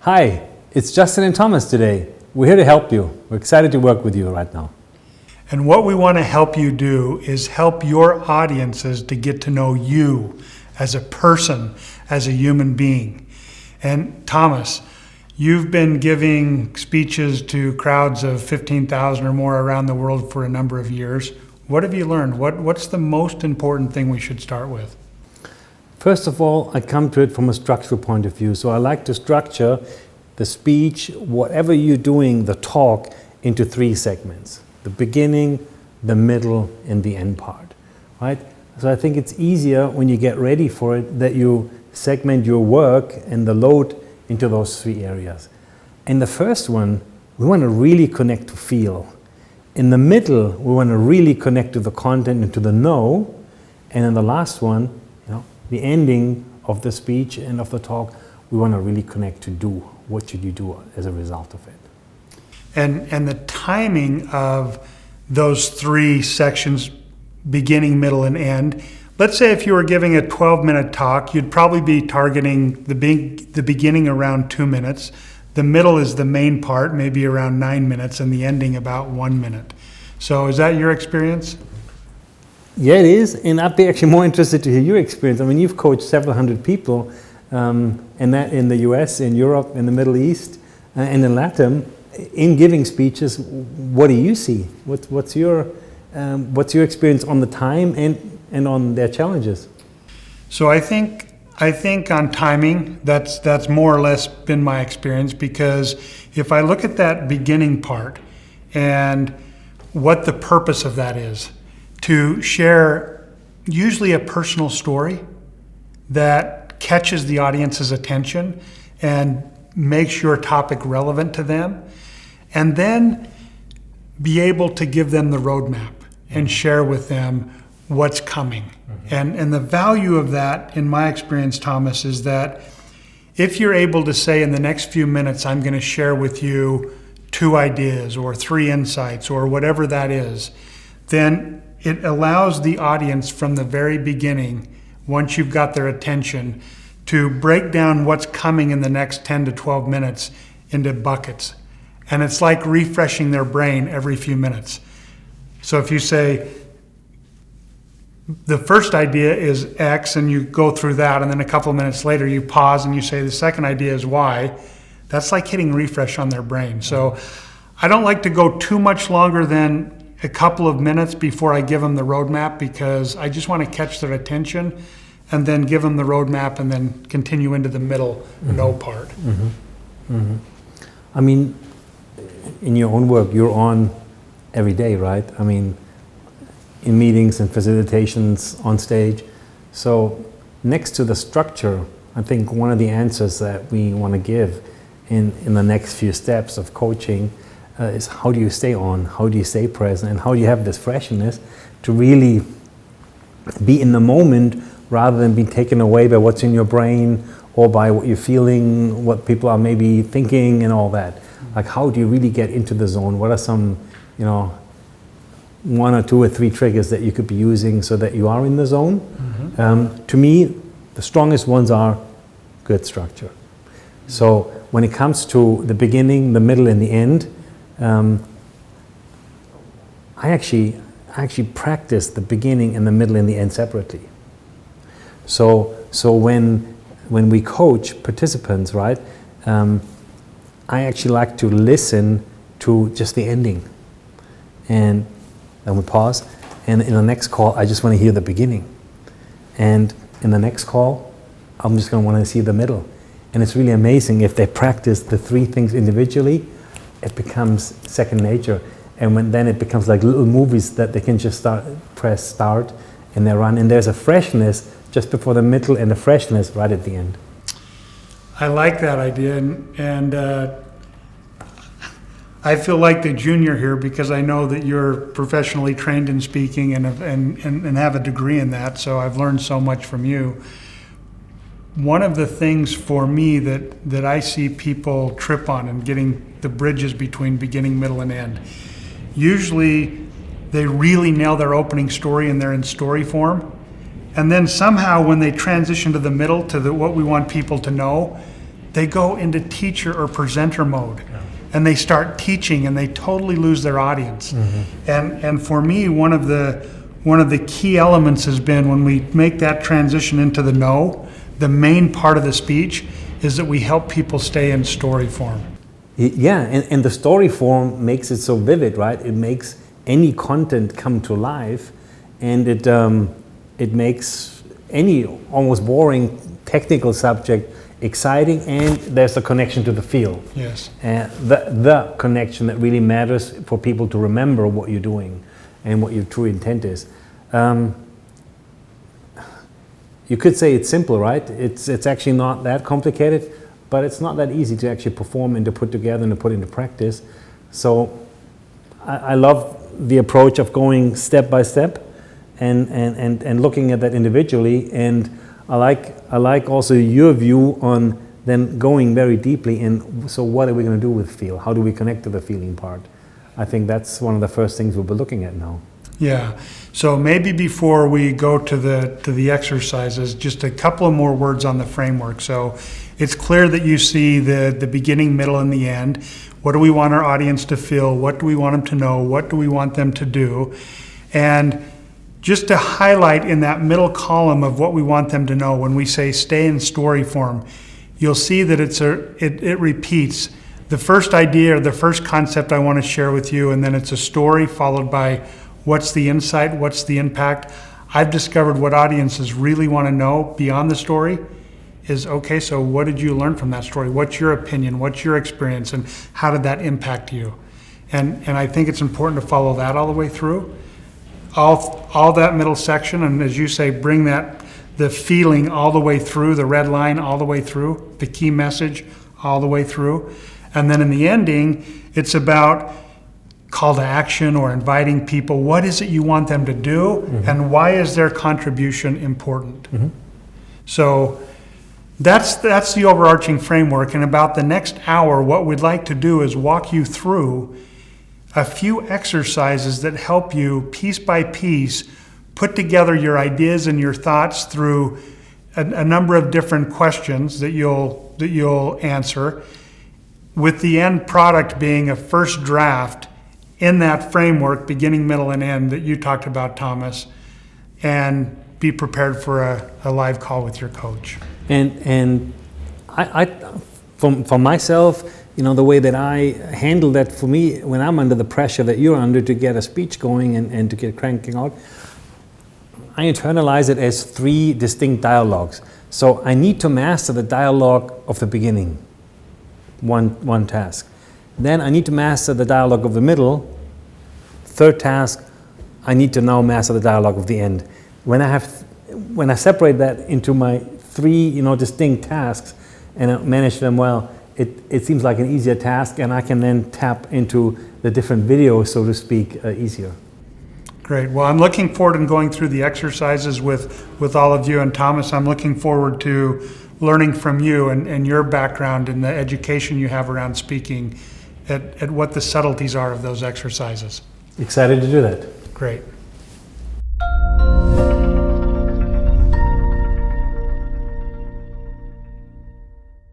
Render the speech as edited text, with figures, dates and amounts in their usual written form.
Hi, it's Justin and Thomas today. We're here to help you. We're excited to work with you right now. And what we want to help you do is help your audiences to get to know you as a person, as a human being. And Thomas, you've been giving speeches to crowds of 15,000 or more around the world for a number of years. What have you learned? What's the most important thing we should start with? First of all, I come to it from a structural point of view. So I like to structure the speech, whatever you're doing, the talk, into three segments: the beginning, the middle, and the end part, right? So I think it's easier when you get ready for it that you segment your work and the load into those three areas. In the first one, we want to really connect to feel. In the middle, we want to really connect to the content and to the know. And in the last one, the ending of the speech and of the talk, we want to really connect to do. What should you do as a result of it? And the timing of those three sections, beginning, middle, and end. Let's say if you were giving a 12-minute talk, you'd probably be targeting the beginning around 2 minutes. The middle is the main part, maybe around 9 minutes, and the ending about 1 minute. So is that your experience? Yeah, it is, and I'd be actually more interested to hear your experience. I mean, you've coached several hundred people, and that in the US, in Europe, in the Middle East, and in LATAM. In giving speeches, what do you see? What's your experience on the time and on their challenges? So I think on timing, that's more or less been my experience, because if I look at that beginning part and what the purpose of that is, to share usually a personal story that catches the audience's attention and makes your topic relevant to them, and then be able to give them the roadmap and share with them what's coming. And the value of that, in my experience, Thomas, is that if you're able to say in the next few minutes, I'm going to share with you 2 ideas or 3 insights or whatever that is, then it allows the audience from the very beginning, once you've got their attention, to break down what's coming in the next 10 to 12 minutes into buckets. And it's like refreshing their brain every few minutes. So if you say, the first idea is X, and you go through that, and then a couple of minutes later you pause and you say the second idea is Y, that's like hitting refresh on their brain. So I don't like to go too much longer than a couple of minutes before I give them the roadmap, because I just want to catch their attention and then give them the roadmap and then continue into the middle no part. I mean, in your own work, you're on every day, right? I mean, in meetings and facilitations on stage. So next to the structure, I think one of the answers that we want to give in the next few steps of coaching is how do you stay on, how do you stay present, and how do you have this freshness to really be in the moment rather than be taken away by what's in your brain or by what you're feeling, what people are maybe thinking and all that. Like, how do you really get into the zone? What are some, 1 or 2 or 3 triggers that you could be using so that you are in the zone? To me, the strongest ones are good structure. So when it comes to the beginning, the middle, and the end, I actually practice the beginning and the middle and the end separately. So when we coach participants, right, I actually like to listen to just the ending, and then we pause. And in the next call, I just want to hear the beginning, and in the next call, I'm just going to want to see the middle. And it's really amazing if they practice the 3 things individually. It becomes second nature, and then it becomes like little movies that they can just press start, and they run. And there's a freshness just before the middle and a freshness right at the end. I like that idea, and I feel like the junior here, because I know that you're professionally trained in speaking and have a degree in that, so I've learned so much from you. One of the things for me that I see people trip on in getting the bridges between beginning, middle, and end, usually they really nail their opening story and they're in story form. And then somehow when they transition to the middle, to what we want people to know, they go into teacher or presenter mode. And they start teaching and they totally lose their audience. And for me, one of the key elements has been when we make that transition into the no, the main part of the speech is that we help people stay in story form. Yeah, and the story form makes it so vivid, right? It makes any content come to life, and it makes any almost boring technical subject exciting, and there's a connection to the feel. Yes. The connection that really matters for people to remember what you're doing and what your true intent is. You could say it's simple, right? It's actually not that complicated, but it's not that easy to actually perform and to put together and to put into practice. So I love the approach of going step by step and looking at that individually, and I like also your view on then going very deeply in, so what are we going to do with feel? How do we connect to the feeling part? I think that's one of the first things we'll be looking at now. Yeah. So maybe before we go to the exercises, just a couple of more words on the framework. So it's clear that you see the beginning, middle, and the end. What do we want our audience to feel? What do we want them to know? What do we want them to do? And just to highlight in that middle column of what we want them to know, when we say stay in story form, you'll see that it repeats the first idea or the first concept I want to share with you, and then it's a story followed by what's the insight, what's the impact. I've discovered what audiences really want to know beyond the story is, okay, so what did you learn from that story? What's your opinion? What's your experience? And how did that impact you? And I think it's important to follow that all the way through. All that middle section, and as you say, bring the feeling all the way through, the red line all the way through, the key message all the way through. And then in the ending, it's about call to action or inviting people. What is it you want them to do, and why is their contribution important? So that's the overarching framework. And about the next hour, what we'd like to do is walk you through a few exercises that help you piece by piece put together your ideas and your thoughts through a number of different questions that you'll answer, with the end product being a first draft in that framework, beginning, middle, and end that you talked about, Thomas, and be prepared for a live call with your coach. And I for myself, the way that I handle that, for me, when I'm under the pressure that you're under to get a speech going and to get cranking out, I internalize it as 3 distinct dialogues. So I need to master the dialogue of the beginning, one task. Then I need to master the dialogue of the middle. 3rd task, I need to now master the dialogue of the end. When I separate that into my 3 distinct tasks and I manage them well, it seems like an easier task, and I can then tap into the different videos, so to speak, easier. Great. Well, I'm looking forward to going through the exercises with all of you. And Thomas, I'm looking forward to learning from you and your background and the education you have around speaking at what the subtleties are of those exercises. Excited to do that. Great.